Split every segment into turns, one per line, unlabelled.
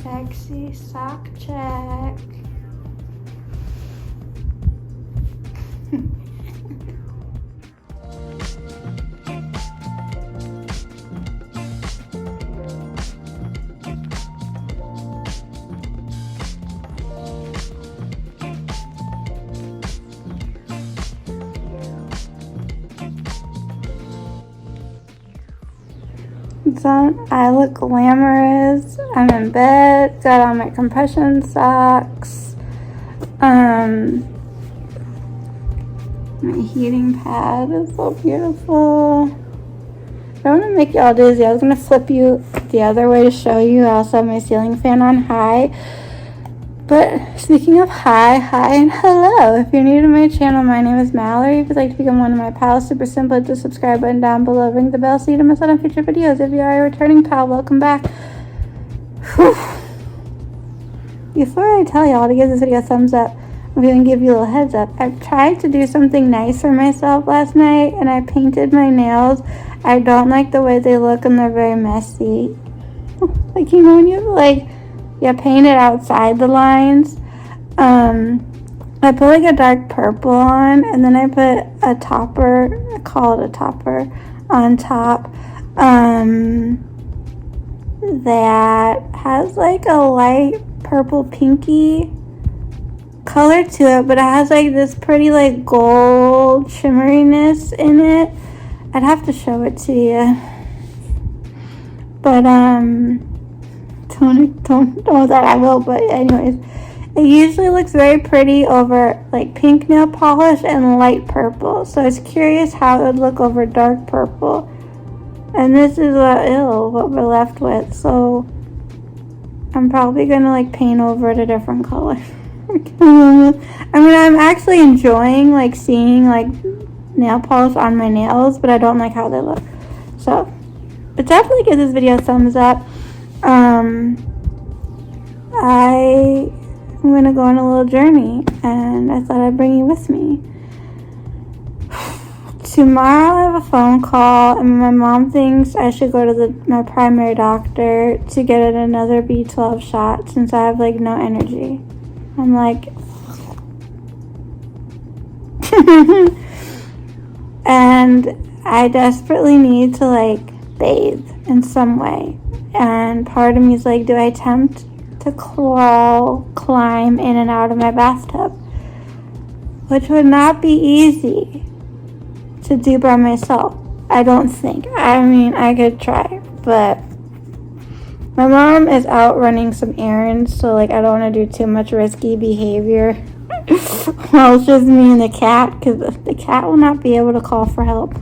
Sexy sock check. So I look glamorous. I'm in bed, got on my compression socks. My heating pad is so beautiful. I don't want to make y'all dizzy. I was going to flip you the other way to show you. I also have my ceiling fan on high. But speaking of hi and hello. If you're new to my channel, my name is Mallory. If you'd like to become one of my pals, super simple. Hit the subscribe button down below. Ring the bell so you don't miss out on future videos. If you are a returning pal, welcome back. Whew. Before I tell y'all to give this video a thumbs up, I'm going to give you a little heads up. I tried to do something nice for myself last night, and I painted my nails. I don't like the way they look, and they're very messy. Like, you know, when you paint it outside the lines. I put like a dark purple on, and then I put a topper, I call it a topper, on top that has like a light purple pinky color to it, but it has like this pretty like gold shimmeriness in it. I'd have to show it to you, but don't know that I will, but anyways, it usually looks very pretty over like pink nail polish and light purple, so I was curious how it would look over dark purple, and this is what we're left with, so I'm probably gonna like paint over it a different color. I mean, I'm actually enjoying like seeing like nail polish on my nails, but I don't like how they look, so but definitely give this video a thumbs up. I'm going to go on a little journey, and I thought I'd bring you with me. Tomorrow I have a phone call, and my mom thinks I should go to my primary doctor to get another B12 shot since I have like no energy. I'm like, and I desperately need to like bathe in some way. And part of me is like, do I attempt to climb in and out of my bathtub? Which would not be easy to do by myself, I don't think. I mean, I could try, but my mom is out running some errands, so like I don't want to do too much risky behavior. Well, it's just me and the cat, because the cat will not be able to call for help.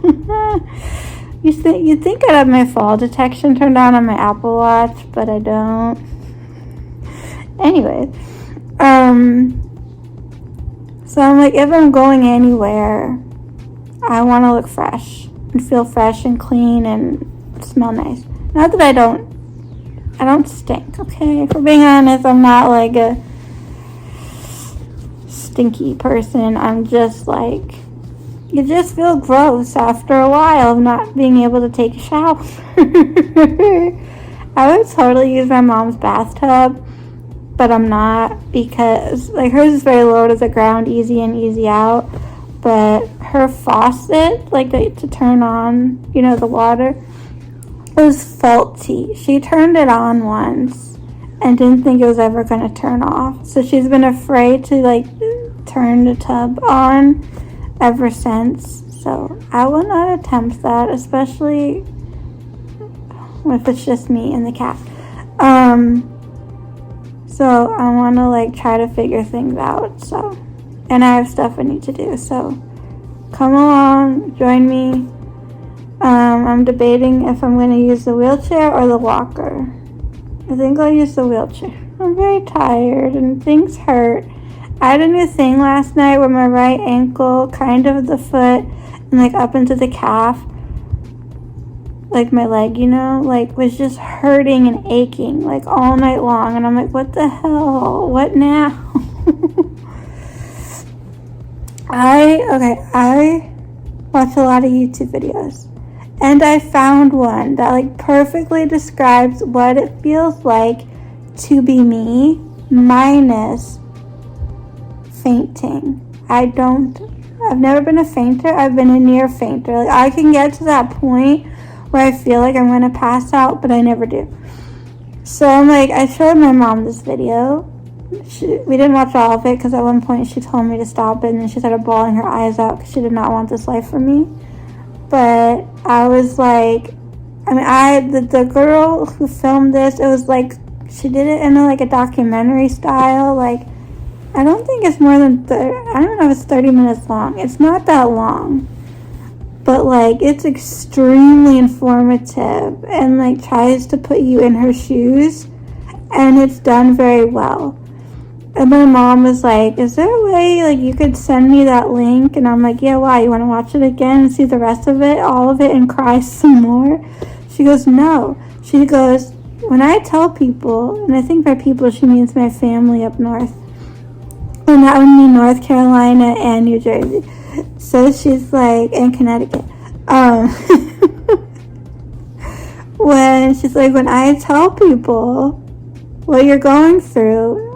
You'd think I'd have my fall detection turned on my Apple Watch, but I don't. Anyway, so I'm like, if I'm going anywhere, I want to look fresh and feel fresh and clean and smell nice. Not that I don't stink, okay? For being honest, I'm not like a stinky person. I'm just like, you just feel gross after a while of not being able to take a shower. I would totally use my mom's bathtub, but I'm not, because like hers is very low to the ground, easy in, easy out, but her faucet, like to turn on, you know, the water, was faulty. She turned it on once and didn't think it was ever going to turn off, so she's been afraid to like turn the tub on ever since. So I will not attempt that, especially if it's just me and the cat. So I want to like try to figure things out. So, and I have stuff I need to do, so come along, join me. I'm debating if I'm going to use the wheelchair or the walker. I think I'll use the wheelchair. I'm very tired and things hurt. I had a new thing last night where my right ankle, kind of the foot, and like up into the calf, like my leg, you know, like was just hurting and aching like all night long. And I'm like, what the hell? What now? I watch a lot of YouTube videos, and I found one that like perfectly describes what it feels like to be me, minus fainting. I've never been a fainter. I've been a near fainter. Like, I can get to that point where I feel like I'm going to pass out, but I never do. So I'm like, I showed my mom this video. We didn't watch all of it because at one point she told me to stop it, and then she started bawling her eyes out because she did not want this life for me. But I was like, the girl who filmed this, it was like, she did it in a documentary style. Like, I don't think it's more than, I don't know if it's 30 minutes long. It's not that long. But, like, it's extremely informative and, like, tries to put you in her shoes. And it's done very well. And my mom was like, is there a way, like, you could send me that link? And I'm like, yeah, why? You want to watch it again and see the rest of it, all of it, and cry some more? She goes, no. She goes, when I tell people, and I think by people she means my family up north, and that would mean North Carolina and New Jersey. So she's like, and Connecticut. When she's like, when I tell people what you're going through,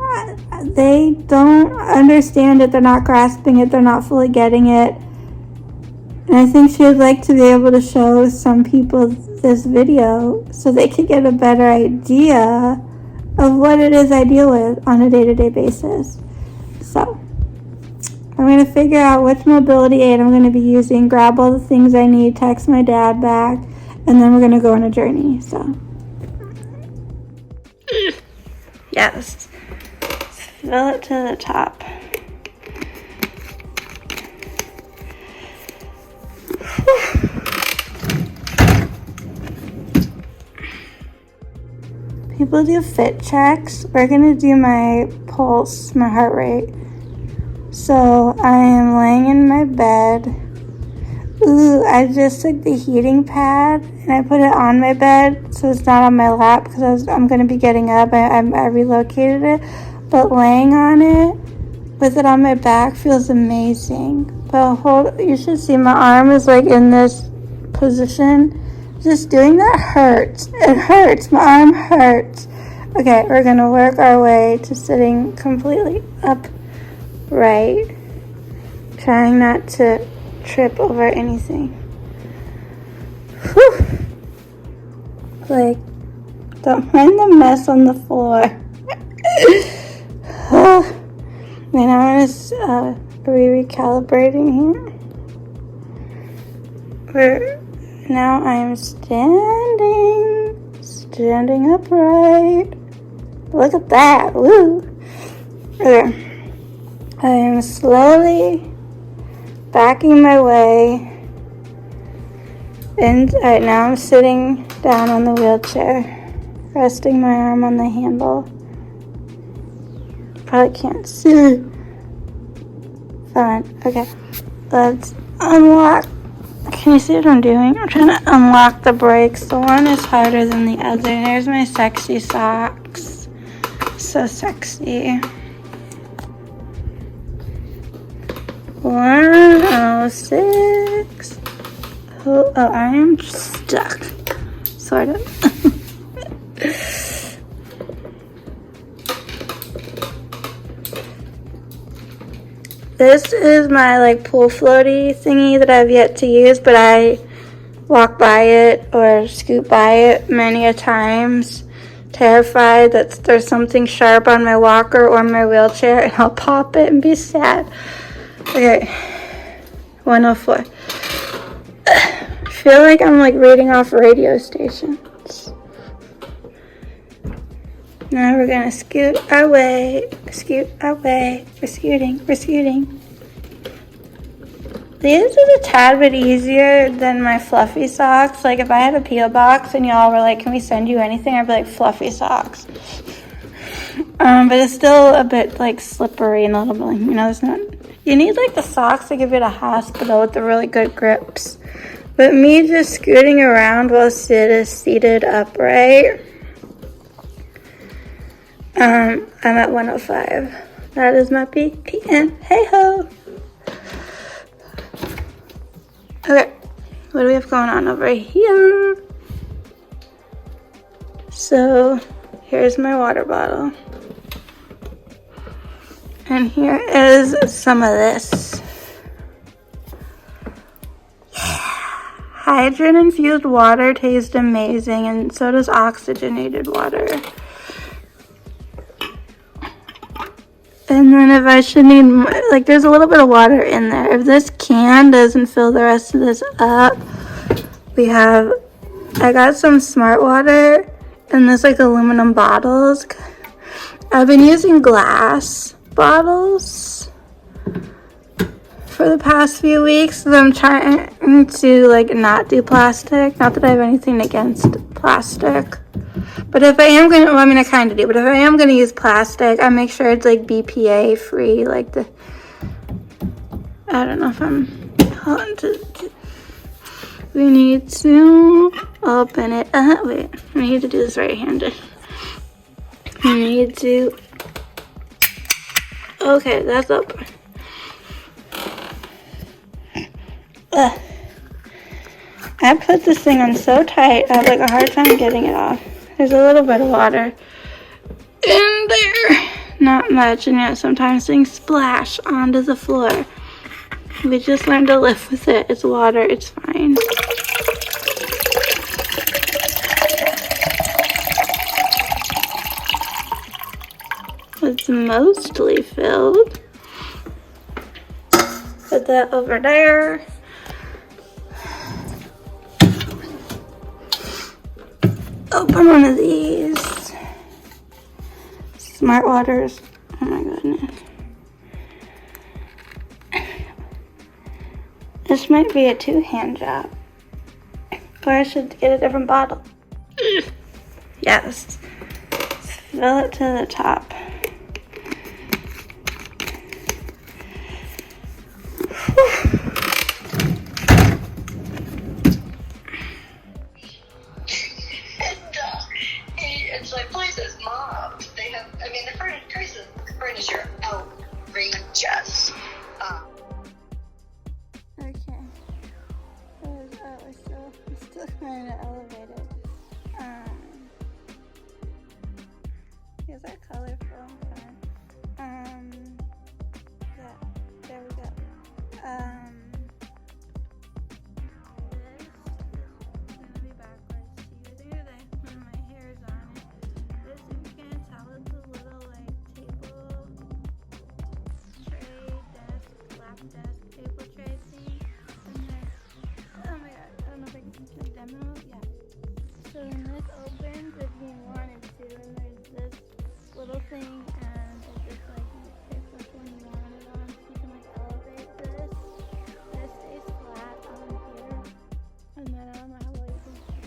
they don't understand it, they're not grasping it, they're not fully getting it. And I think she would like to be able to show some people this video so they could get a better idea of what it is I deal with on a day-to-day basis. So I'm going to figure out which mobility aid I'm going to be using, grab all the things I need, text my dad back, and then we're going to go on a journey. So yes, fill it to the top. People do fit checks. We're gonna do my pulse, my heart rate. So I am laying in my bed. Ooh, I just took the heating pad and I put it on my bed so it's not on my lap because I'm gonna be getting up. I relocated it, but laying on it with it on my back feels amazing. But you should see my arm is like in this position. Just doing that hurts. It hurts. My arm hurts. Okay, we're going to work our way to sitting completely upright. Trying not to trip over anything. Whew. Like, don't mind the mess on the floor. Then I'm going to recalibrating here. Now I am standing upright. Look at that, woo. Okay. I am slowly backing my way. And right now I'm sitting down on the wheelchair, resting my arm on the handle. You probably can't see. Fine, okay. Let's unlock. Can you see what I'm doing? I'm trying to unlock the brakes. The one is harder than the other. There's my sexy socks. So sexy. 106. Oh, I am stuck. Sort of. This is my pool floaty thingy that I've yet to use, but I walk by it or scoot by it many a times, terrified that there's something sharp on my walker or my wheelchair, and I'll pop it and be sad. Okay, 104. I feel like I'm reading off radio stations. Now we're gonna scoot our way. We're scooting. These are a tad bit easier than my fluffy socks. Like, if I had a P.O. box and y'all were like, can we send you anything? I'd be like, fluffy socks. But it's still a bit, slippery and a little bit, there's not... You need, the socks to give you a hospital with the really good grips. But me just scooting around while seated upright... I'm at 105. That is my PN. Hey ho! Okay, what do we have going on over here? So, Here's my water bottle. And here is some of this. Hydrogen-infused water tastes amazing, and so does oxygenated water. And then if I should need more, like there's a little bit of water in there. If this can doesn't fill the rest of this up, I got some smart water in this like aluminum bottles. I've been using glass bottles for the past few weeks, so I'm trying to like not do plastic. Not that I have anything against plastic, but if I am gonna, well, I mean I kind of do, but if I am gonna use plastic, I make sure it's like BPA free, like the, I don't know if I'm, we need to open it. Wait, I need to do this right-handed. We need to, okay, that's open. I put this thing on so tight, I have like a hard time getting it off. There's a little bit of water in there. Not much, and yet sometimes things splash onto the floor. We just learned to live with it. It's water, it's fine. It's mostly filled. Put that over there. Open one of these. Smart waters. Oh my goodness. This might be a two-hand job. Or I should get a different bottle. Yes. Fill it to the top.
It's like places mobbed. They have, I mean, the furniture outrageous.
Okay. We're still kind of elevated. Is that colorful? Yeah, there we go. This is gonna be backwards to you there when my hair is on it. This, if you can't tell, it's a little like table tray, desk, lap desk, table tray thing. And then, oh my god, I don't know if I can demo. Yeah. So then this opens if you wanted to, and there's this little thing, and it just like you pick which one you want it on, so you can like elevate this. This stays flat on here, and then I don't know how well you can.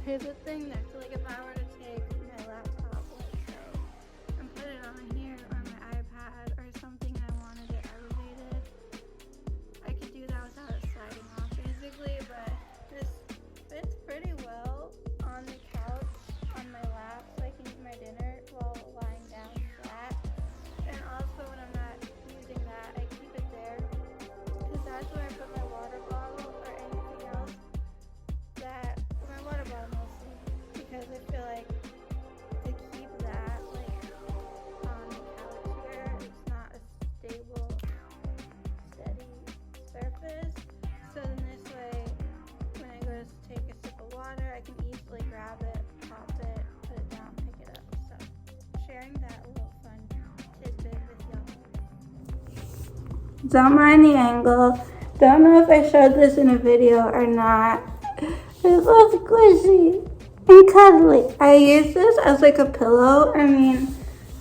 Here's the thing there. So like if I were to take my laptop, let's say, and put it on here or my iPad or something, and I wanted it elevated, I could do that without it sliding off, basically. But this fits pretty well on the couch on my lap, so I can eat my dinner while lying down flat. And also when I'm not using that, I keep it there, because that's where I put my water bottle or anything else. That my water bottle mostly, because I feel like to keep that like on the couch here, it's not a stable, steady surface. So then this way, when I go to take a sip of water, I can easily grab it, pop it, put it down, pick it up. So sharing that little fun tidbit with y'all. Don't mind the angle. Don't know if I showed this in a video or not. It's so squishy and cuddly. I use this as like a pillow. I mean,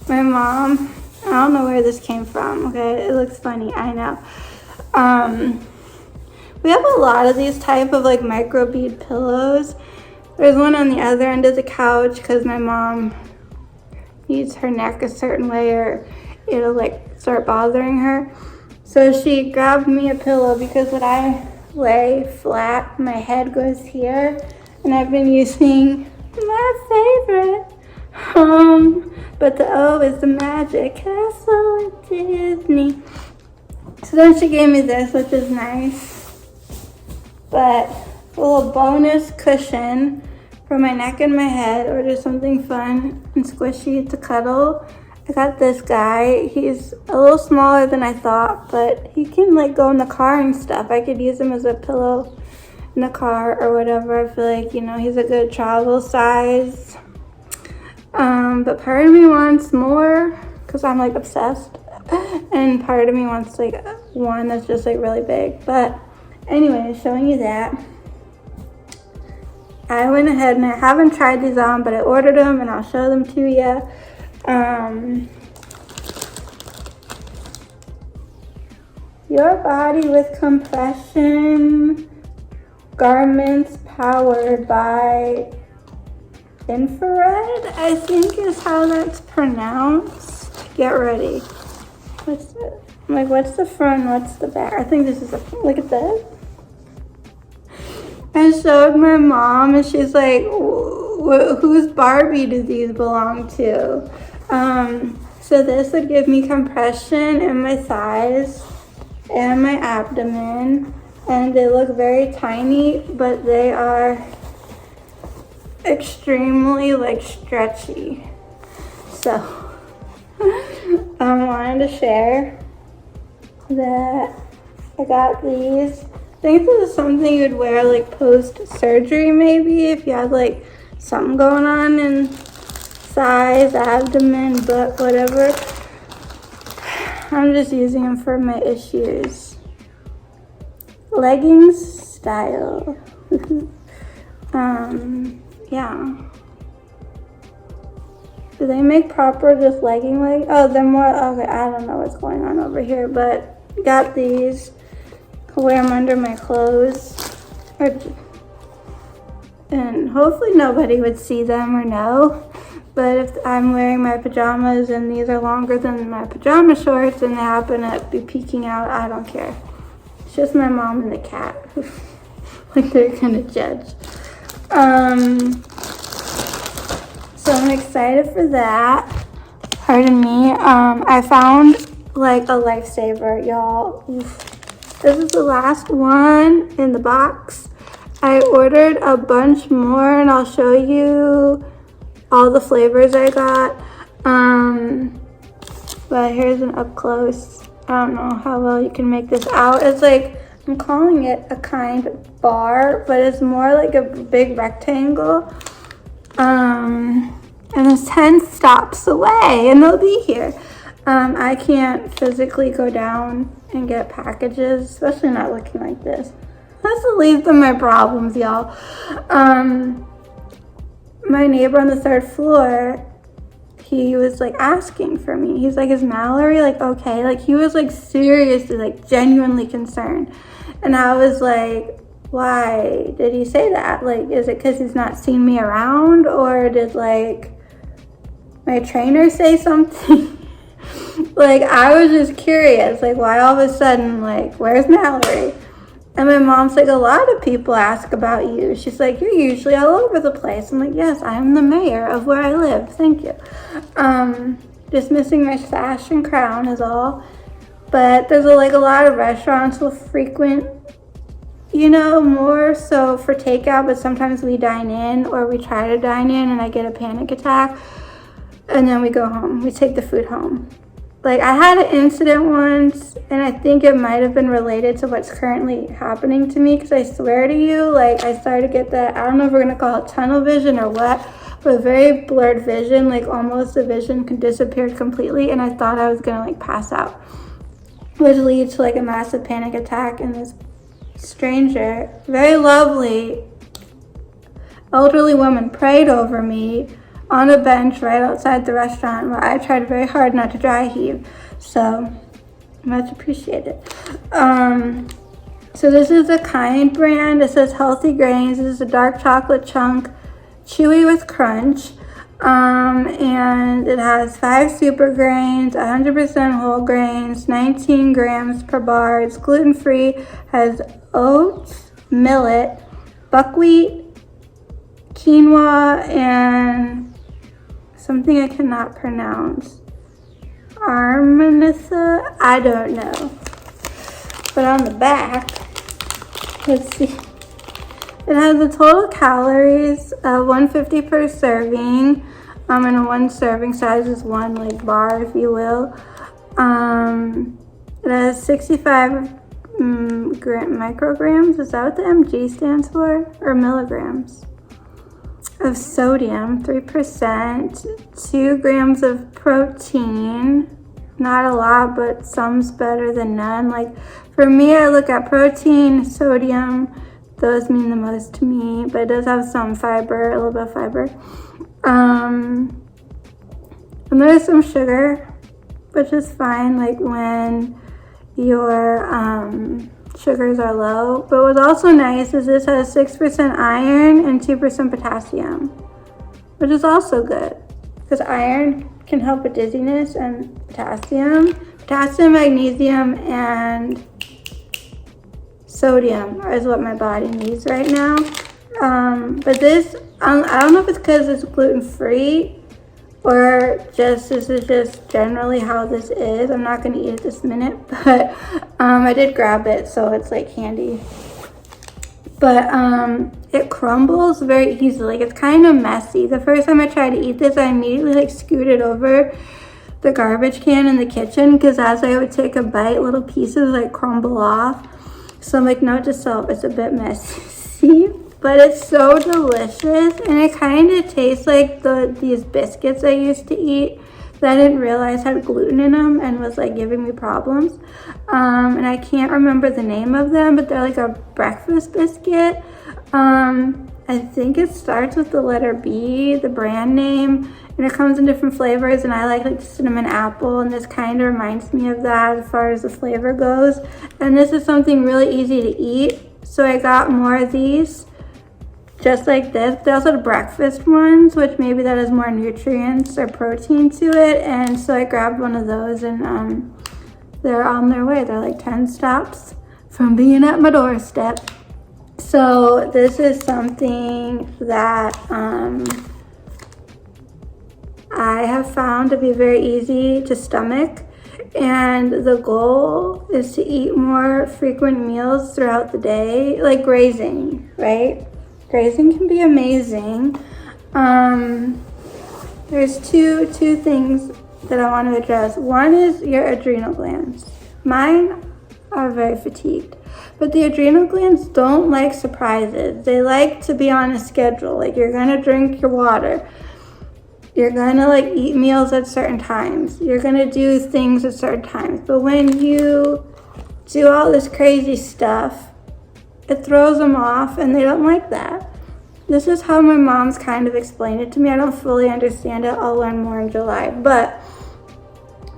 my mom, I don't know where this came from, okay? It looks funny, I know. We have a lot of these type of like micro bead pillows. There's one on the other end of the couch because my mom needs her neck a certain way or it'll like start bothering her. So she grabbed me a pillow because when I lay flat, my head goes here, and I've been using my favorite, but the O is the Magic Castle at Disney. So then she gave me this, which is nice, but a little bonus cushion for my neck and my head, or just something fun and squishy to cuddle, I got this guy. He's a little smaller than I thought, but he can like go in the car and stuff. I could use him as a pillow in the car or whatever. I feel like, you know, he's a good travel size. But part of me wants more because I'm like obsessed, and part of me wants like one that's just like really big. But anyway, showing you that. I went ahead and I haven't tried these on, but I ordered them and I'll show them to you. Your body with compression garments powered by infrared, I think is how that's pronounced. Get ready. What's it? I'm like, what's the front? What's the back? I think this is the front. Look at this. I showed my mom and she's like, whose Barbie do these belong to? So this would give me compression in my thighs and my abdomen, and they look very tiny, but they are extremely like stretchy. So I wanted to share that I got these. I think this is something you'd wear like post-surgery maybe, if you had like something going on in thighs, abdomen, butt, whatever. I'm just using them for my issues. Leggings style. Yeah. Do they make proper just legging leggings? Oh, they're more, okay, I don't know what's going on over here, but got these. I'll wear them under my clothes. And hopefully nobody would see them or know. But if I'm wearing my pajamas and these are longer than my pajama shorts and they happen to be peeking out, I don't care. It's just my mom and the cat. Like they're gonna judge. So I'm excited for that. Pardon me. I found like a lifesaver, y'all. This is the last one in the box. I ordered a bunch more and I'll show you all the flavors I got. But here's an up close. I don't know how well you can make this out. It's like, I'm calling it a kind of bar, but it's more like a big rectangle. And it's 10 stops away and they'll be here. I can't physically go down and get packages, especially not looking like this. Let's leave them my problems, y'all. My neighbor on the 3rd floor, he was like asking for me. He's like, is Mallory like okay? Like he was like seriously, like genuinely concerned. And I was like, why did he say that? Like, is it because he's not seen me around, or did like my trainer say something? Like, I was just curious, like, why all of a sudden, like, where's Mallory? And my mom's like, a lot of people ask about you. She's like, you're usually all over the place. I'm like, yes, I am the mayor of where I live. Thank you. Just missing my sash and crown is all. But there's like a lot of restaurants will frequent, you know, more so for takeout, but sometimes we dine in or we try to dine in and I get a panic attack. And then we go home. We take the food home. Like, I had an incident once, and I think it might have been related to what's currently happening to me, because I swear to you, like, I started to get that, I don't know if we're going to call it tunnel vision or what, but very blurred vision, like, almost the vision disappeared completely, and I thought I was going to, like, pass out, which leads to, like, a massive panic attack, and this stranger, very lovely, elderly woman prayed over me on a bench right outside the restaurant where I tried very hard not to dry heave. So, much appreciated. So this is a Kind brand. It says healthy grains. This is a dark chocolate chunk, chewy with crunch. And it has 5 super grains, 100% whole grains, 19 grams per bar. It's gluten-free, has oats, millet, buckwheat, quinoa, and something I cannot pronounce. Armanisa? I don't know. But on the back, let's see. It has a total calories of 150 per serving, and a one serving size is one like bar, if you will. It has 65 micrograms, is that what the mg stands for, or milligrams, of sodium, 3%, 2 grams of protein, not a lot, but some's better than none. Like for me, I look at protein, sodium, those mean the most to me, but it does have some fiber, a little bit of fiber. And there's some sugar, which is fine, like when your sugars are low. But what's also nice is this has 6% iron and 2% potassium, which is also good because iron can help with dizziness, and potassium, magnesium, and sodium is what my body needs right now. But this, I don't know if it's because it's gluten-free or just this is just generally how this is. I'm not going to eat it this minute, but I did grab it, so it's like handy. But it crumbles very easily. Like it's kind of messy. The first time I tried to eat this, I immediately like scooted over the garbage can in the kitchen because as I would take a bite, little pieces like crumble off. So I'm like, note to self, it's a bit messy, but it's so delicious, and it kind of tastes like these biscuits I used to eat that I didn't realize had gluten in them and was like giving me problems. And I can't remember the name of them, but they're like a breakfast biscuit. I think it starts with the letter B, the brand name, and it comes in different flavors, and I like cinnamon apple, and this kind of reminds me of that as far as the flavor goes. And this is something really easy to eat, so I got more of these just like this. They also have breakfast ones, which maybe that has more nutrients or protein to it, and so I grabbed one of those, and they're on their way. They're like 10 stops from being at my doorstep. So this is something that I have found to be very easy to stomach, and the goal is to eat more frequent meals throughout the day, like grazing, right? Grazing can be amazing. There's two things that I want to address. One is your adrenal glands. Mine are very fatigued, but the adrenal glands don't like surprises. They like to be on a schedule. Like you're gonna drink your water. You're gonna like eat meals at certain times. You're gonna do things at certain times. But when you do all this crazy stuff, it throws them off, and they don't like that. This is how my mom's kind of explained it to me. I don't fully understand it. I'll learn more in July. But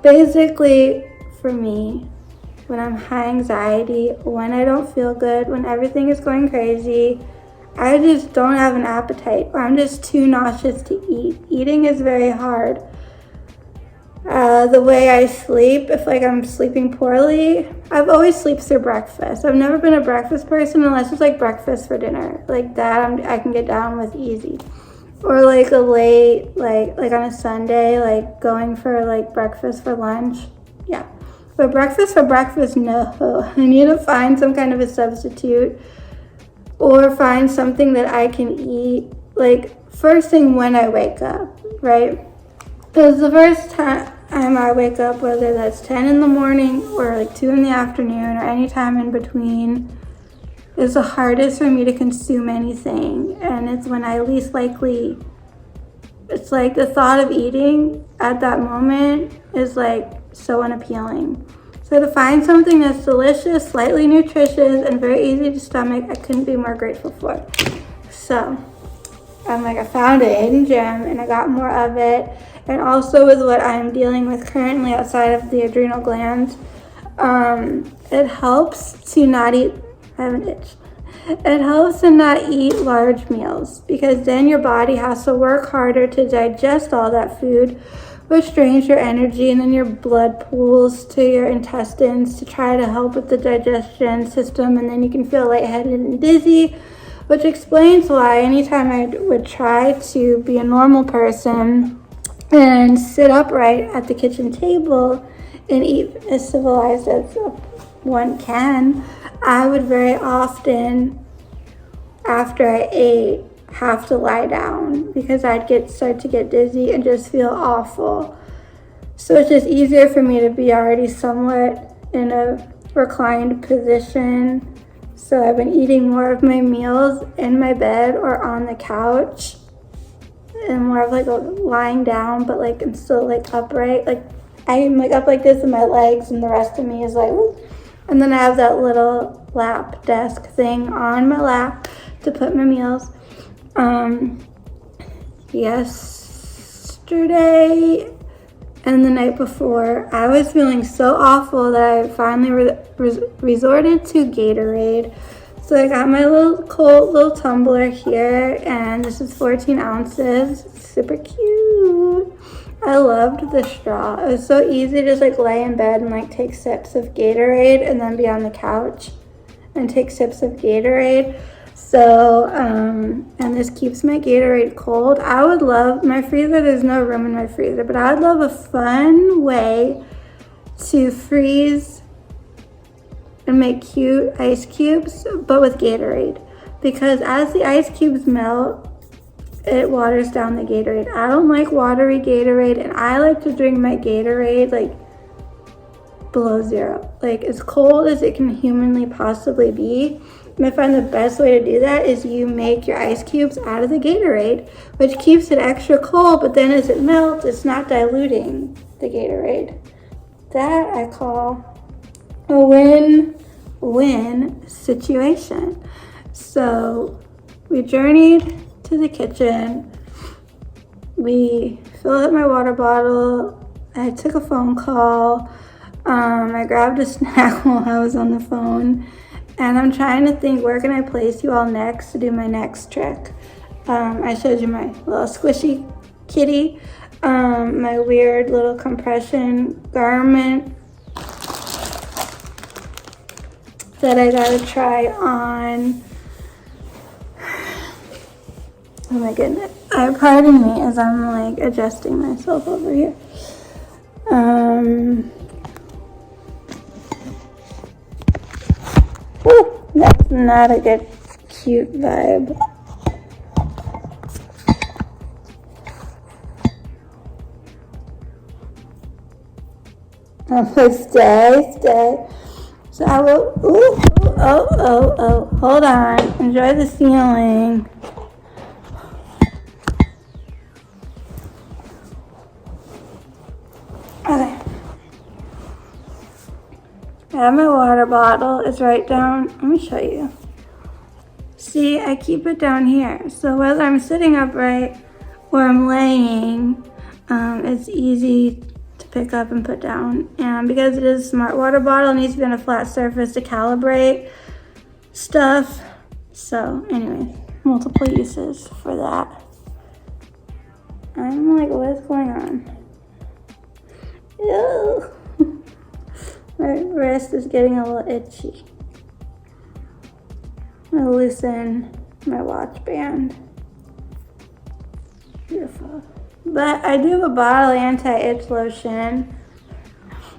basically, for me, when I'm high anxiety, when I don't feel good, when everything is going crazy, I just don't have an appetite, or I'm just too nauseous to eat. Eating is very hard. The way I sleep, if like I'm sleeping poorly, I've always slept through breakfast. I've never been a breakfast person unless it's like breakfast for dinner. Like that I can get down with easy. Or like a late, like on a Sunday, like going for like breakfast for lunch. Yeah. But breakfast for breakfast, no. I need to find some kind of a substitute, or find something that I can eat like first thing when I wake up, right? Because the first time I wake up, whether that's 10 in the morning or like 2 in the afternoon or any time in between, is the hardest for me to consume anything. And it's when I least likely, it's like the thought of eating at that moment is like so unappealing. So to find something that's delicious, slightly nutritious, and very easy to stomach, I couldn't be more grateful for. So I found a hidden gem, and I got more of it. And also with what I'm dealing with currently outside of the adrenal glands, it helps to not eat, I have an itch. It helps to not eat large meals, because then your body has to work harder to digest all that food, which drains your energy, and then your blood pools to your intestines to try to help with the digestion system, and then you can feel lightheaded and dizzy, which explains why anytime I would try to be a normal person and sit upright at the kitchen table and eat as civilized as one can, I would very often after I ate, have to lie down because I'd start to get dizzy and just feel awful. So it's just easier for me to be already somewhat in a reclined position. So I've been eating more of my meals in my bed or on the couch, and more of like lying down, but like I'm still like upright. Like I'm like up like this in my legs, and the rest of me is like, whoop. And then I have that little lap desk thing on my lap to put my meals. Yesterday and the night before, I was feeling so awful that I finally resorted to Gatorade. So I got my little cold little tumbler here, and this is 14 ounces. Super cute. I loved the straw. It was so easy to just like lay in bed and like take sips of Gatorade and then be on the couch and take sips of Gatorade. So, and this keeps my Gatorade cold. I would love my freezer. There's no room in my freezer, but I would love a fun way to freeze and make cute ice cubes, but with Gatorade. Because as the ice cubes melt, it waters down the Gatorade. I don't like watery Gatorade, and I like to drink my Gatorade like below zero. Like as cold as it can humanly possibly be. And I find the best way to do that is you make your ice cubes out of the Gatorade, which keeps it extra cold, but then as it melts, it's not diluting the Gatorade. That I call a win-win situation. So we journeyed to the kitchen. We filled up my water bottle. I took a phone call. I grabbed a snack while I was on the phone. And I'm trying to think, where can I place you all next to do my next trick? I showed you my little squishy kitty, my weird little compression garment that I gotta try on. Oh my goodness. Pardon me as I'm like adjusting myself over here. Woo, that's not a good, cute vibe. Stay. So I will, hold on. Enjoy the ceiling. Okay. I have my water bottle. It's right down. Let me show you. See, I keep it down here. So whether I'm sitting upright or I'm laying, it's easy to pick up and put down. And because it is a smart water bottle, it needs to be on a flat surface to calibrate stuff. So anyway, multiple uses for that. I'm like, what is going on? Ew. My wrist is getting a little itchy. I'm gonna loosen my watch band. Beautiful. But I do have a bottle of anti-itch lotion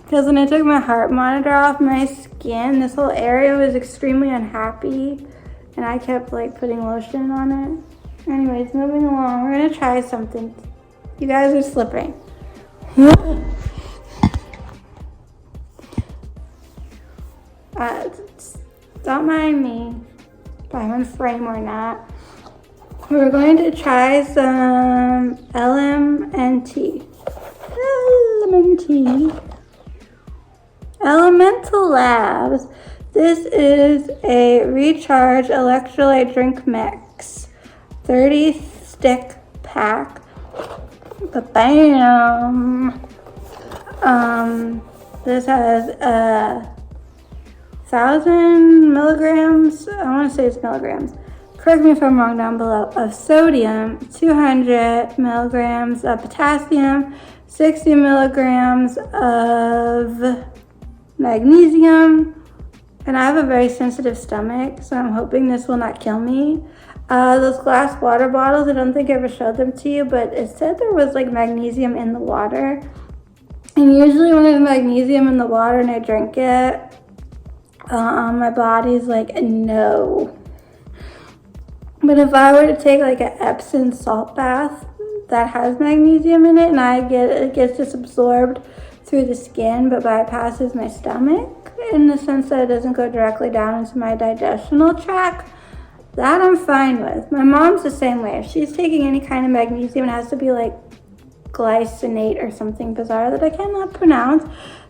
because when I took my heart monitor off my skin, this whole area was extremely unhappy, and I kept like putting lotion on it. Anyways, moving along, we're gonna try something. You guys are slipping. Don't mind me if I'm in frame or not. We're going to try some LMNT. Elemental Labs. This is a recharge electrolyte drink mix. 30 stick pack. Bam! This has 1,000 milligrams, I want to say it's milligrams, correct me if I'm wrong down below, of sodium, 200 milligrams of potassium, 60 milligrams of magnesium, and I have a very sensitive stomach, so I'm hoping this will not kill me. Those glass water bottles, I don't think I ever showed them to you, but it said there was like magnesium in the water. And usually when there's magnesium in the water and I drink it, my body's like, no. But if I were to take like an Epsom salt bath that has magnesium in it, and it gets just absorbed through the skin but bypasses my stomach in the sense that it doesn't go directly down into my digestional tract, that I'm fine with. My mom's the same way. If she's taking any kind of magnesium, it has to be like glycinate or something bizarre that I cannot pronounce.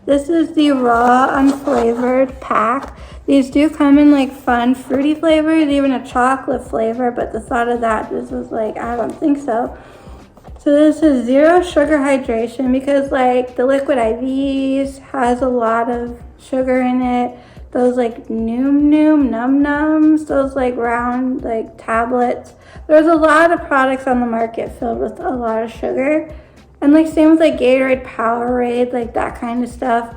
This is the raw unflavored pack. These do come in like fun fruity flavors, even a chocolate flavor, but the thought of that just was like, I don't think so. So this is 0 sugar hydration because like the liquid IVs has a lot of sugar in it. Those like num-nums, those like round like tablets. There's a lot of products on the market filled with a lot of sugar. And like same with like Gatorade, Powerade, like that kind of stuff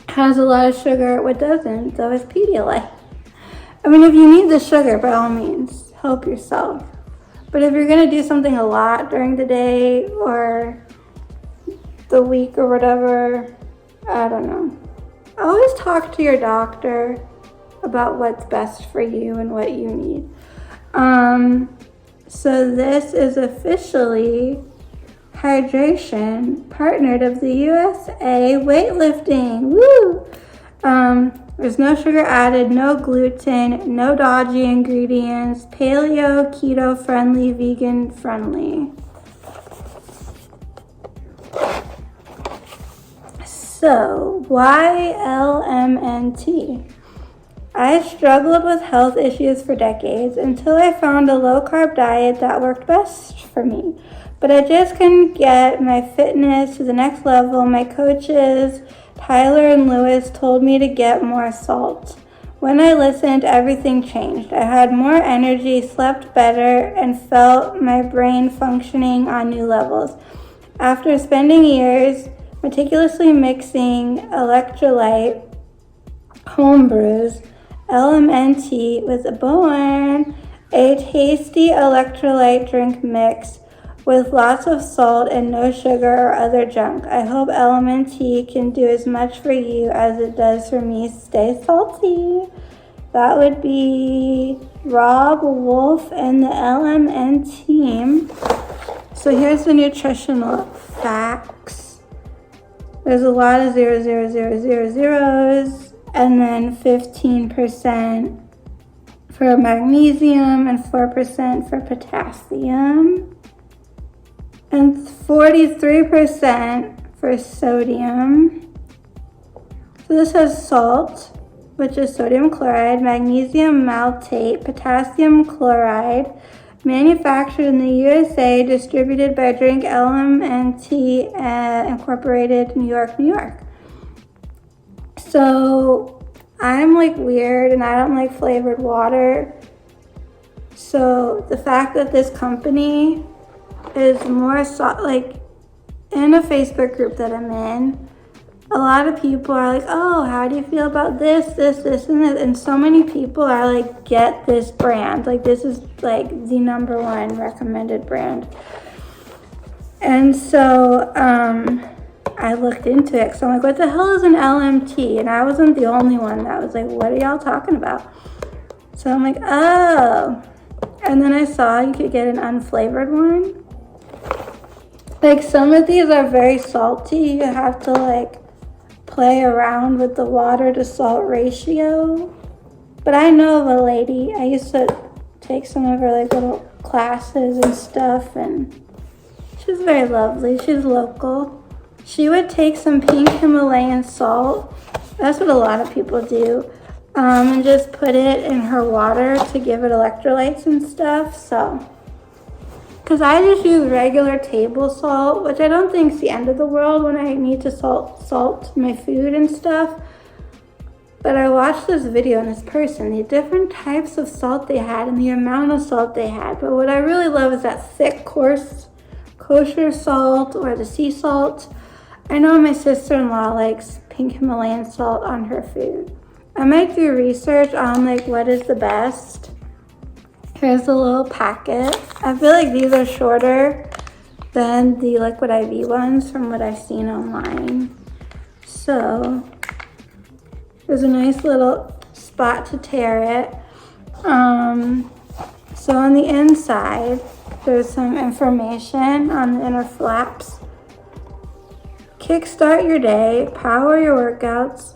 has a lot of sugar. What doesn't, though, is Pedialyte. I mean, if you need the sugar, by all means, help yourself. But if you're gonna do something a lot during the day or the week or whatever, I don't know. Always talk to your doctor about what's best for you and what you need. So this is officially hydration partnered of the USA weightlifting. Woo! There's no sugar added, no gluten, no dodgy ingredients, paleo, keto friendly, vegan friendly. So, why LMNT? I struggled with health issues for decades until I found a low-carb diet that worked best for me. But I just couldn't get my fitness to the next level. My coaches, Tyler and Lewis, told me to get more salt. When I listened, everything changed. I had more energy, slept better, and felt my brain functioning on new levels. After spending years meticulously mixing electrolyte home brews, LMNT was born, a tasty electrolyte drink mix with lots of salt and no sugar or other junk. I hope LMNT can do as much for you as it does for me. Stay salty. That would be Rob Wolf and the LMN team. So here's the nutritional facts. There's a lot of 0.00000s and then 15% for magnesium and 4% for potassium. And 43% for sodium. So this has salt, which is sodium chloride, magnesium maltate, potassium chloride, manufactured in the USA, distributed by Drink LMNT Incorporated, New York, New York. So I'm like weird and I don't like flavored water. So the fact that this company is more like in a Facebook group that I'm in, a lot of people are like, oh, how do you feel about this, and this, and so many people are like, get this brand, like this is like the #1 recommended brand. And so I looked into it, so I'm like, what the hell is an LMT? And I wasn't the only one that was like, what are y'all talking about? So I'm like, oh. And then I saw you could get an unflavored one. Like some of these are very salty. You have to like play around with the water to salt ratio. But I know of a lady, I used to take some of her like little classes and stuff, and she's very lovely. She's local. She would take some pink Himalayan salt. That's what a lot of people do. And just put it in her water to give it electrolytes and stuff. So, because I just use regular table salt, which I don't think is the end of the world when I need to salt my food and stuff. But I watched this video on this person, the different types of salt they had and the amount of salt they had. But what I really love is that thick, coarse, kosher salt or the sea salt. I know my sister-in-law likes pink Himalayan salt on her food. I might do research on like what is the best. Here's a little packet. I feel like these are shorter than the liquid IV ones from what I've seen online. So there's a nice little spot to tear it. So on the inside, there's some information on the inner flaps. Kickstart your day, power your workouts,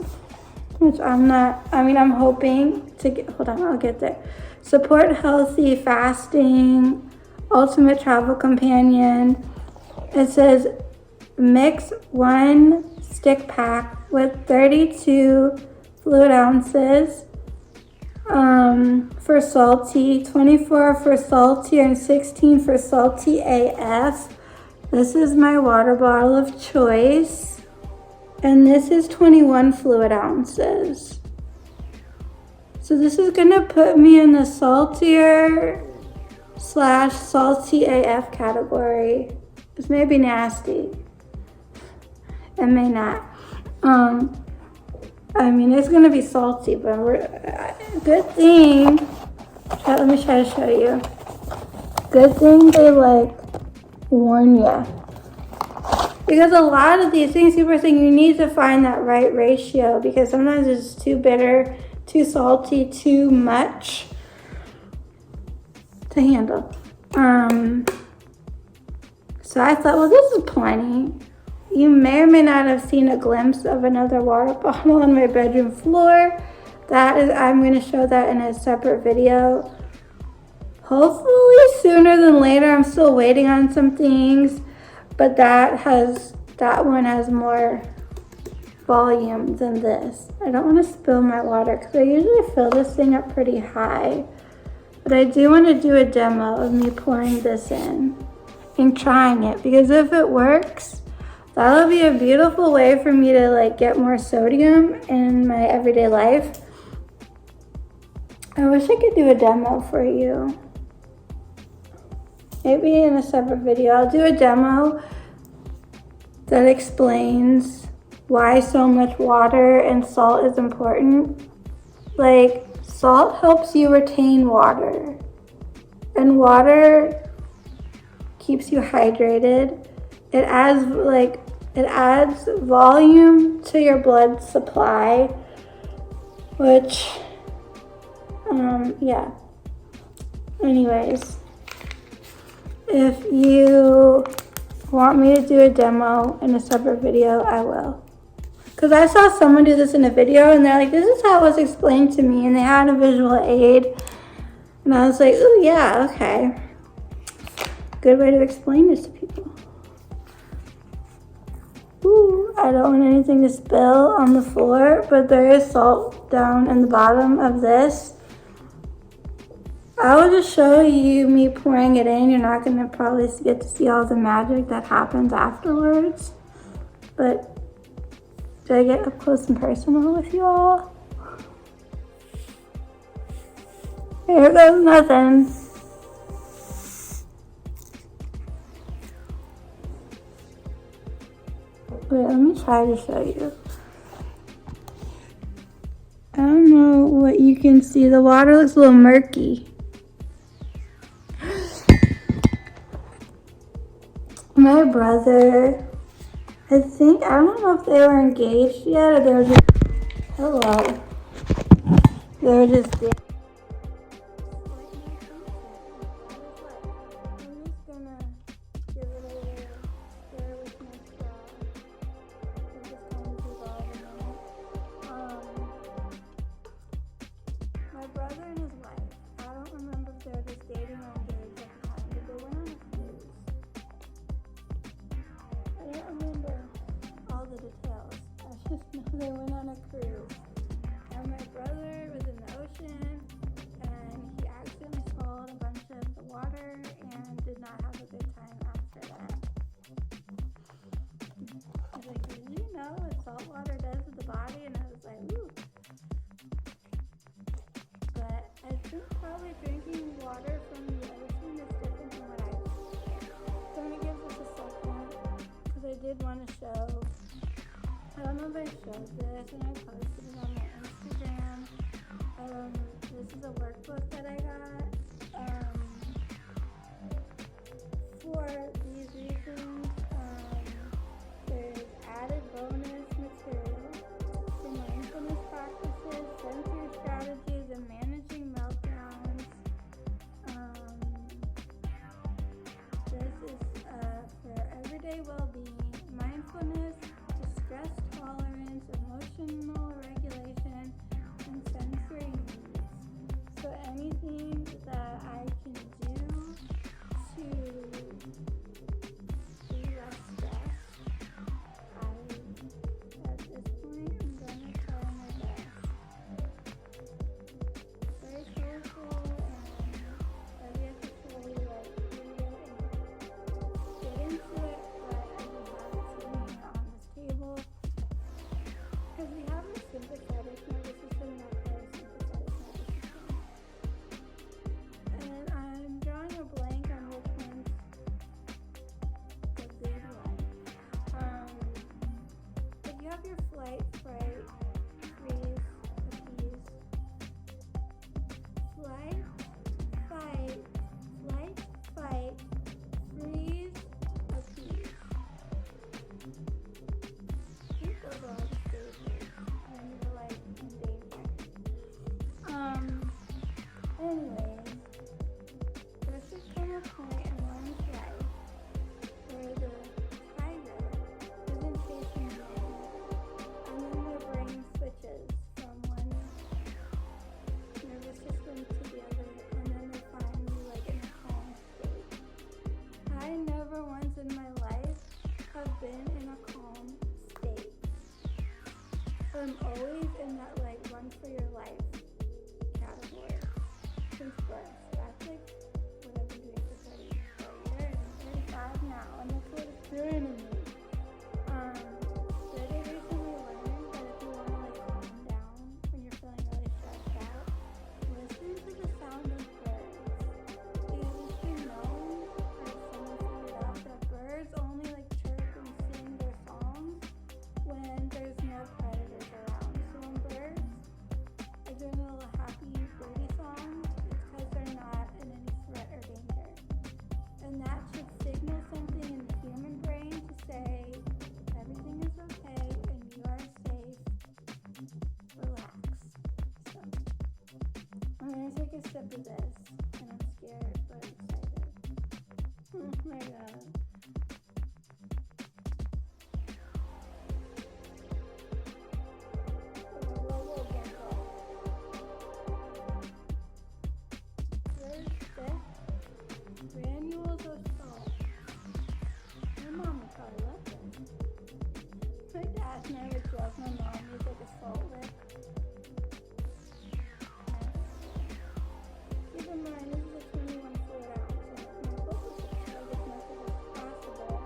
which I'm hoping to get, hold on, I'll get there. Support healthy fasting, ultimate travel companion. It says mix 1 stick pack with 32 fluid ounces for salty, 24 for salty, and 16 for salty AF. This is my water bottle of choice, and this is 21 fluid ounces. So this is gonna put me in the saltier / salty AF category. This may be nasty. It may not. It's gonna be salty, but good thing. Let me try to show you. Good thing they warn you. Because a lot of these things, people are saying you need to find that right ratio, because sometimes it's too bitter, too salty, too much to handle. So I thought, well, this is plenty. You may or may not have seen a glimpse of another water bottle on my bedroom floor. I'm going to show that in a separate video. Hopefully sooner than later. I'm still waiting on some things, but that one has more volume than this. I don't want to spill my water because I usually fill this thing up pretty high, but I do want to do a demo of me pouring this in and trying it, because if it works, that'll be a beautiful way for me to get more sodium in my everyday life. I wish I could do a demo for you. Maybe in a separate video, I'll do a demo that explains why so much water and salt is important. Salt helps you retain water, and water keeps you hydrated. It adds volume to your blood supply, which, yeah. Anyways, if you want me to do a demo in a separate video, I will. Because I saw someone do this in a video, and they're like, this is how it was explained to me, and they had a visual aid. And I was like, ooh, yeah, okay. Good way to explain this to people. Ooh, I don't want anything to spill on the floor, but there is salt down in the bottom of this. I will just show you me pouring it in. You're not going to probably get to see all the magic that happens afterwards. But did I get up close and personal with you all? Here goes nothing. Wait, let me try to show you. I don't know what you can see. The water looks a little murky. My brother, I don't know if they were engaged yet, or they were just, hello. They were just dating. My brother and his wife, I don't remember if they were just dating or engaged at the time, but they went on a cruise. I don't remember all the details. I just know they went on a cruise. And my brother was in the ocean, and he accidentally swallowed a bunch of the water and did not have a good time after that. He's like, did you know what salt water does to the body? And I was like, ooh. But I think probably drinking water from the ocean is different than what I do. So I'm going to give this a second, because I did want to show, I don't know if I showed this, and I posted it on my Instagram. This is a workbook that I got for these reasons. There's added bonus material for mindfulness practices, sensory strategies, and managing meltdowns. nutritional regulation, and sensory needs. So anything that I can do to be less stressed, at this point, I'm going to try my best. Very colorful, and I have to slowly read it and get into it, but I just have it sitting here on this table because we have a sympathetic nervous system and our parasympathetic nervous system. And I'm drawing a blank on which one's the big one. But you have your flight, fright, freeze, appease. Flight, fight, freeze, appease. I think those are all the stages when you're like in danger. Anyways, there should come a point in one's life where the tiger isn't chasing you and then their brain switches from one nervous system to the other, and then they're finally like in a calm state. I never once in my life have been in a calm state. I'm always in that like run for your life category since birth. That's like what I've been doing for 34 years. I'm 35 now, and that's what it's doing to me. But I recently learned that if you want to like calm down when you're feeling really stressed out, listen to the sound of birds. Because it's been known, or someone figured out, that birds only like chirp and sing their songs when there's no predators around. So when birds are doing a little happy birdie song, it's because they're not in any threat or danger. And that should signal something in the human brain to say everything is okay and you are safe. Relax. So I'm gonna take a sip of this, and I'm scared but excited. Oh my god. Granules of salt. My mom would probably love this. My dad never joke. My mom used like a salt lick. Keep in mind, this is a 21 fluid ounce, and my focus is to chug as much of it as possible.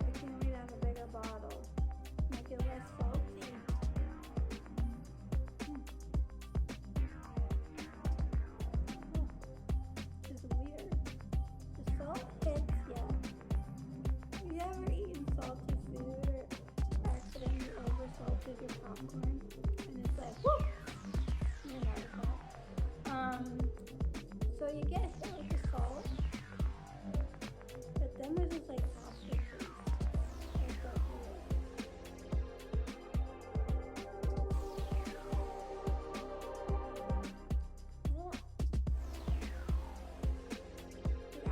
I can't wait to have a bigger bottle. Make it less salty. Is weird. The salt hits ya. Have you ever eaten salty food or accidentally oversalted your popcorn? And it's like, whoop! You know that. So you get hit with the salt, but then there's this like aftertaste. It's like weird.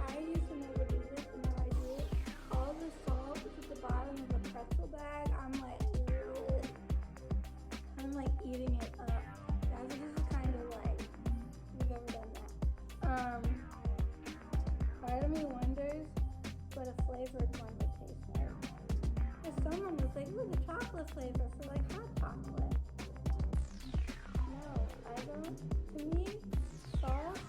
I used to never do this, but now I do. All the salt is at the bottom of a pretzel bag. I'm like eating it up. Guys, this is kind of like, if you've ever done that. Part of me wonders what a flavored one would taste like. Because someone was like, ooh, the chocolate flavor for like hot chocolate. No, I don't. To me, salt,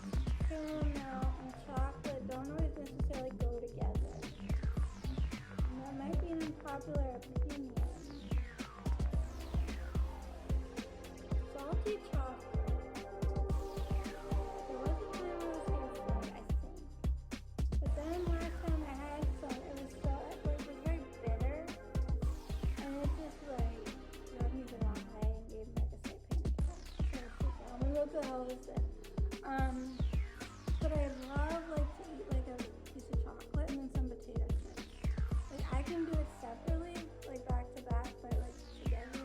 caramel, and chocolate don't always necessarily go together. And that might be an unpopular opinion. Salty chocolate. There was a time I was here for it, I think. But then last time I had some, it was very bitter. And it just like rubbed me the wrong way and gave me like a slight panic attack. So I'm gonna what the hell is it? But I love like to eat like a piece of chocolate and then some potato chips. Like I can do it separately, like back to back, but like together.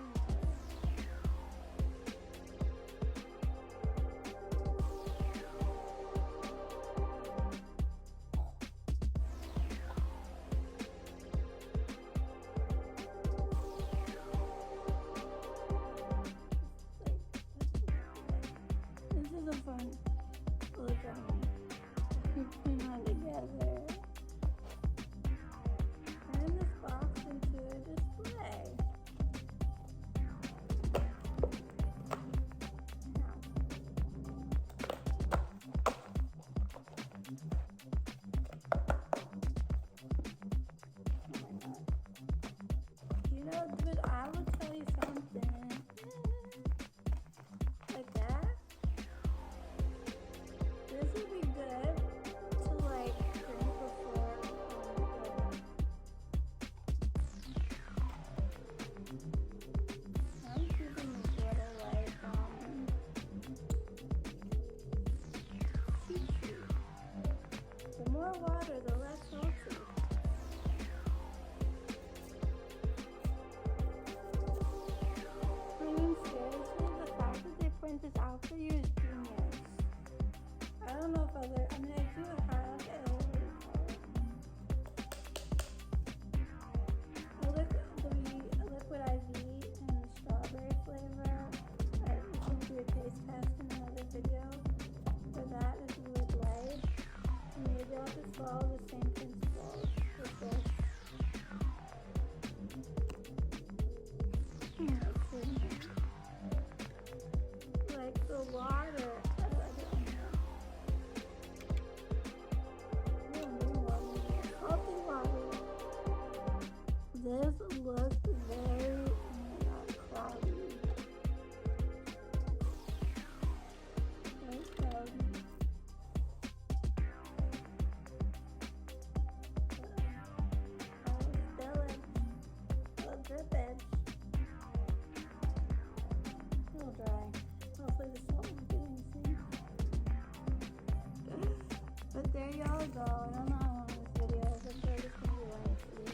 here y'all go. I don't know how long this video is. I'm sure it's gonna be lengthy.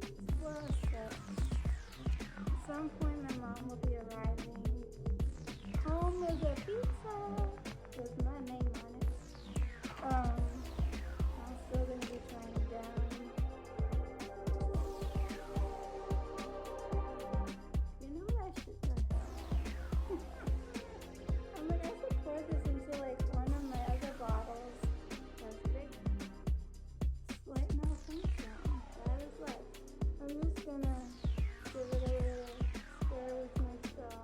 It's 4:06. At some point my mom will be arriving home with a pizza with my name on it. I'm still gonna be trying it down. You know what I should do? I'm like, I should pour this into like one of my other bottles. That's big. Slight malfunction. That is like, I'm just gonna give it a little stir with my straw.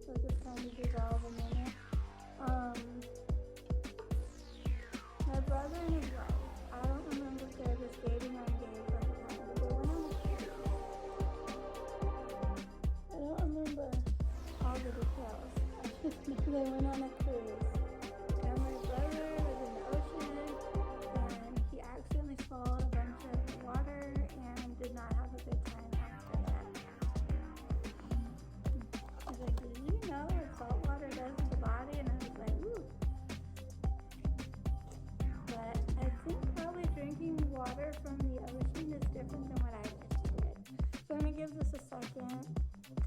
So just kind of dissolve a minute. My brother and his wife, I don't remember if they were just dating or engaged at the time, but they went on a cruise. I don't remember all the details. I just know they went on a cruise. And my brother was in the ocean, and he accidentally swallowed a bunch of water and did not have a good time after that. He's like, did you know what salt water does to the body? And I was like, ooh. But I think probably drinking water from the ocean is different than what I just did. So I'm going to give this a second,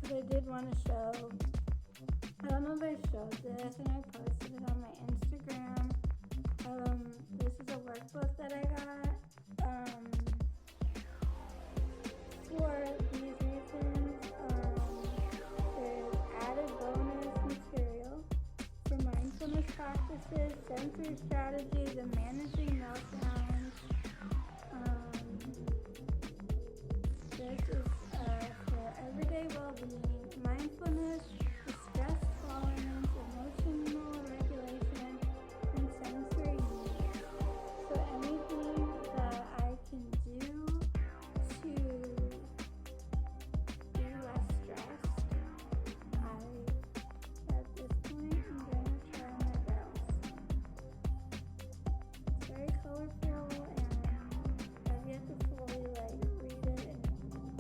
because I did want to show. I don't know if I showed this, and I posted it on my Instagram. This is a workbook that I got for these reasons. There's added bonus material for mindfulness practices, sensory strategies, and managing meltdowns. This is for everyday well-being, mindfulness, stress tolerance, emotional regulation, and sensory needs. So anything that I can do to be less stressed, at this point, I'm going to try my best. It's very colorful, and I've yet to fully read it and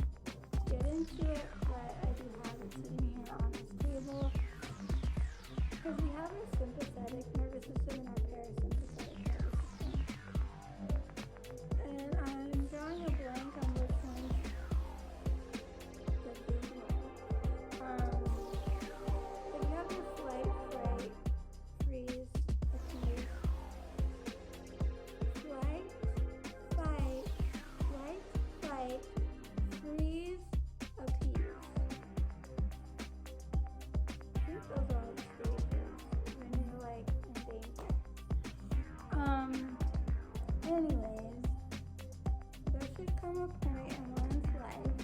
get into it, but I do have it sitting here on this table. Because we have our sympathetic nervous system and our parasympathetic nervous system. And I'm drawing a blank on which one's the big one. But you have your flight, fright, freeze, appease. Flight, fight, freeze, appease. I think those are all the stages when you're like in danger. Anyways, there should come a point in one's life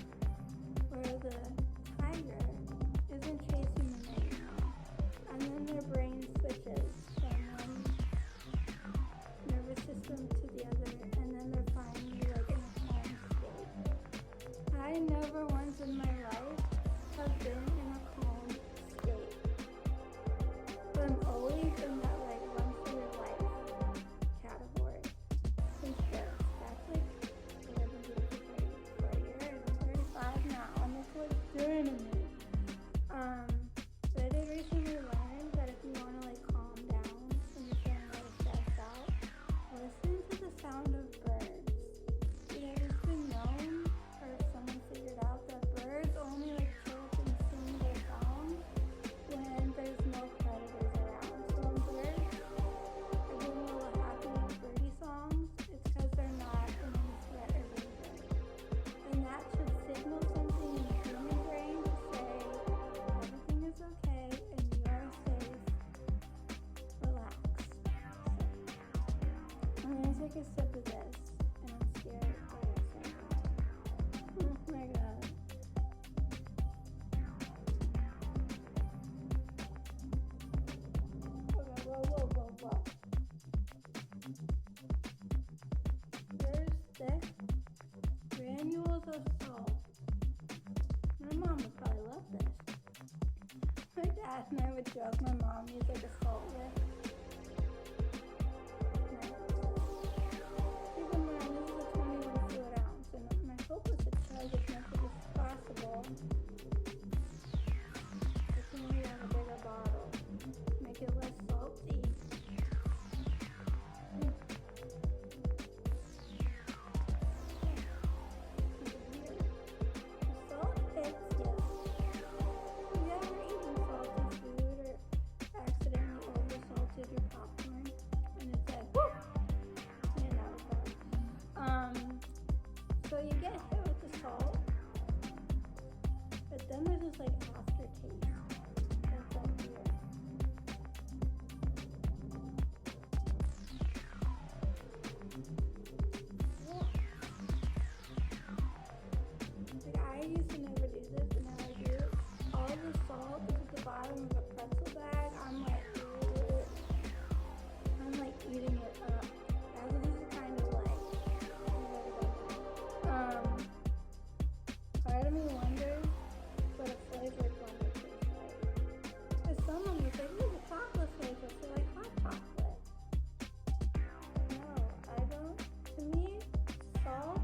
where the tiger isn't chasing them anymore, and then their brain switches from one nervous system to the other, and then they're finally like in a calm state. I never once in my life have been in a calm state, but I'm always in that like once in your life category. Since birth, that's like what I've been doing for 34 years. I'm 35 now, and look what it's doing to me. But I did recently learn that if you want to like calm down when you're feeling really stressed out, listen to the sound of birds. It's been known, or someone figured out, that birds only like chirp and sing their songs when there's no predators around. So when birds are doing little happy birdie songs, it's because they're not in any threat or danger. And that should signal something in the human brain to say everything is okay and you are safe. Relax. So, I'm gonna take a sip of this, and I'm scared for a second. Oh my god. Okay, whoa. There's thick granules of salt. My mom would probably love this. My dad and I would joke my mom used like a salt lick. Keep in mind, this is a 21 fluid ounce, and my hope is to chug as much of as possible. I can read on a bigger bottle, make it less salty. then there's this like aftertaste. It's like weird. Like I used to never do this, but now I do. All the salt is at the bottom of a pretzel bag. I'm like, ew. I'm like eating it up. This is kind of like, part of me wonders what a flavored one would taste like. Because someone was like, ooh, the chocolate flavor, so like hot chocolate. No, I don't. To me, salt,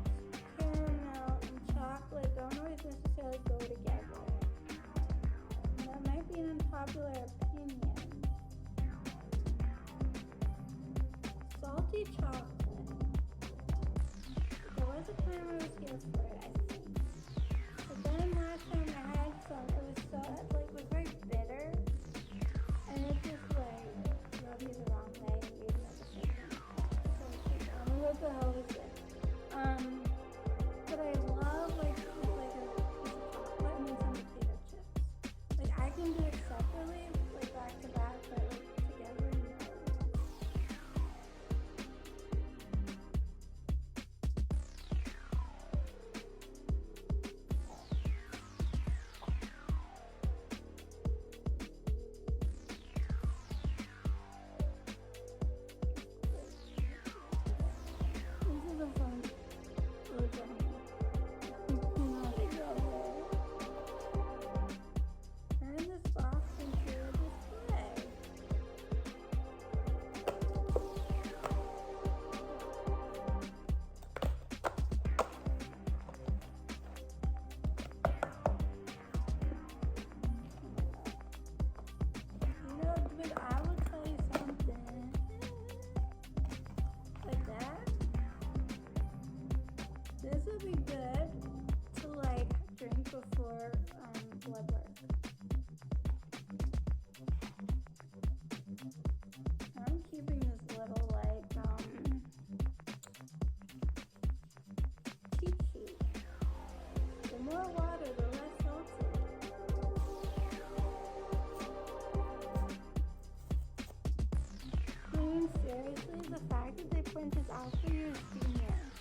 caramel, and chocolate don't always necessarily go together. And that might be an unpopular opinion. Salty chocolate. There was a time I was here for it, I think. But then last time I had some, it was so, like, it was very bitter. And it just, like, rubbed me the wrong way and gave me like a shaking. So I mean, what the hell was this? But I love, like a piece of chocolate and then some potato chips. Like, I can do it separately, like, back to back, but, like, together, no. This is a fun little journey. Turn this box into a display. You know, but I will tell you something. Like that. This would be good to like drink before blood work. I'm keeping this little like cheat sheet. The more water, the less salty. I mean, seriously, the fact that they print this out for you is genius.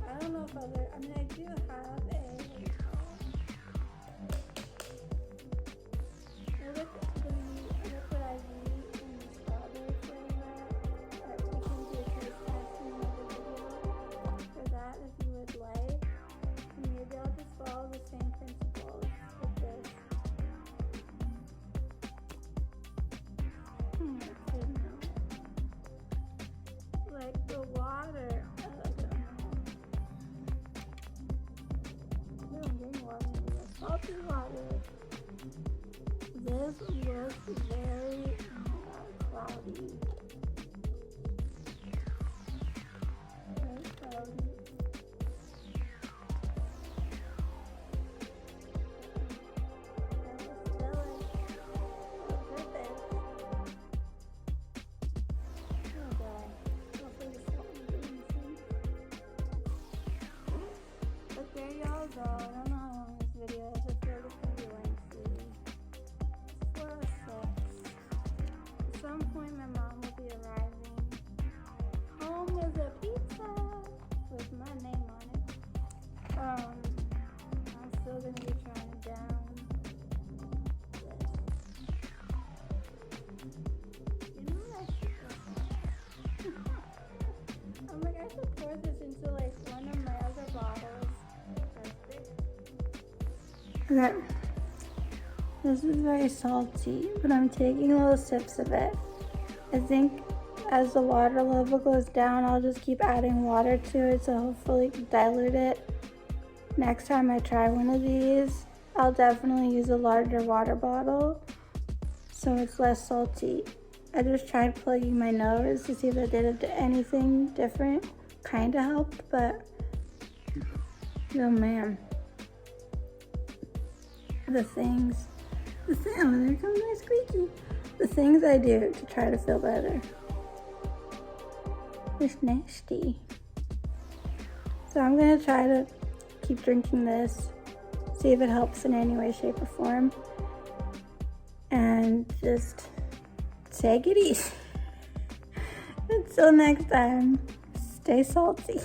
I don't know if I mean, I do have a, liquid IV in the strawberry flavor. We can do a taste test in another video for that if you would like. Maybe I'll just follow the same principles with this. My goodness. Like the water. Salty water. This looks very cloudy. Very cloudy. But there y'all go. I don't know how long this video is. I feel like it's gonna be lengthy. It's 4:06. At some point my mom will be arriving. Home is a pizza with my name on it. I'm still gonna be trying down this. You know what I should do? I'm like, I should pour this into like one of my other bottles. Okay, this is very salty, but I'm taking little sips of it. I think as the water level goes down, I'll just keep adding water to it, so hopefully dilute it. Next time I try one of these, I'll definitely use a larger water bottle, so it's less salty. I just tried plugging my nose to see if that did anything different. Kinda helped, but oh man. The things, oh, there comes my squeaky. The things I do to try to feel better. It's nasty. So I'm gonna try to keep drinking this see if it helps in any way, shape, or form. And just take it easy. Until next time, stay salty.